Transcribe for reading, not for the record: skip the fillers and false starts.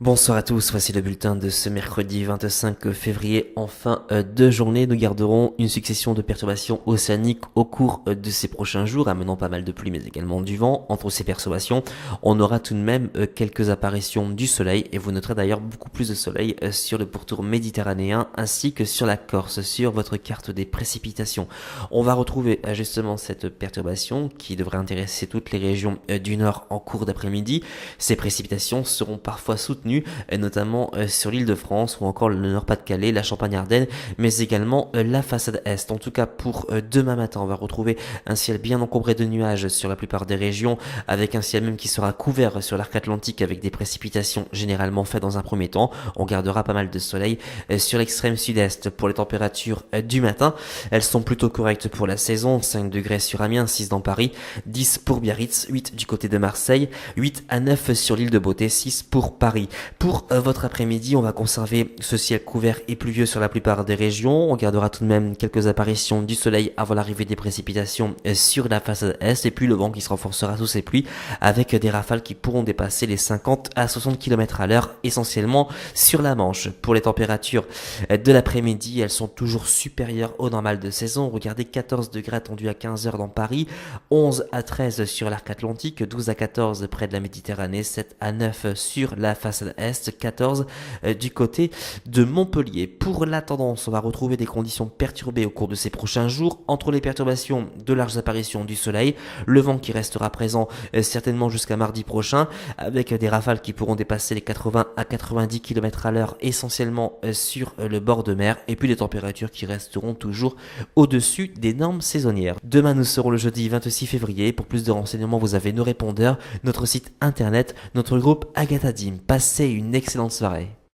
Bonsoir à tous, voici le bulletin de ce mercredi 25 février. En fin de journée, nous garderons une succession de perturbations océaniques au cours de ces prochains jours, amenant pas mal de pluie mais également du vent. Entre ces perturbations, on aura tout de même quelques apparitions du soleil et vous noterez d'ailleurs beaucoup plus de soleil sur le pourtour méditerranéen ainsi que sur la Corse, sur votre carte des précipitations. On va retrouver justement cette perturbation qui devrait intéresser toutes les régions du nord en cours d'après-midi. Ces précipitations seront parfois soutenues notamment sur l'île de France ou encore le Nord-Pas-de-Calais, la Champagne-Ardenne, mais également la façade Est. En tout cas pour demain matin, on va retrouver un ciel bien encombré de nuages sur la plupart des régions, avec un ciel même qui sera couvert sur l'arc atlantique avec des précipitations généralement faites dans un premier temps. On gardera pas mal de soleil sur l'extrême sud-est. Pour les températures du matin, elles sont plutôt correctes pour la saison. 5 degrés sur Amiens, 6 dans Paris, 10 pour Biarritz, 8 du côté de Marseille, 8 à 9 sur l'île de Beauté, 6 pour Paris. Pour votre après-midi, on va conserver ce ciel couvert et pluvieux sur la plupart des régions. On gardera tout de même quelques apparitions du soleil avant l'arrivée des précipitations sur la façade Est et puis le vent qui se renforcera sous ces pluies avec des rafales qui pourront dépasser les 50 à 60 km à l'heure essentiellement sur la Manche. Pour les températures de l'après-midi, elles sont toujours supérieures au normal de saison. Regardez 14 degrés attendus à 15 heures dans Paris, 11 à 13 sur l'arc atlantique, 12 à 14 près de la Méditerranée, 7 à 9 sur la façade Est, 14 du côté de Montpellier. Pour la tendance, on va retrouver des conditions perturbées au cours de ces prochains jours, entre les perturbations de larges apparitions du soleil, le vent qui restera présent certainement jusqu'à mardi prochain, avec des rafales qui pourront dépasser les 80 à 90 km à l'heure essentiellement sur le bord de mer, et puis des températures qui resteront toujours au-dessus des normes saisonnières. Demain, nous serons le jeudi 26 février. Pour plus de renseignements, vous avez nos répondeurs, notre site internet, notre groupe Agatha Dim. Passez une excellente soirée.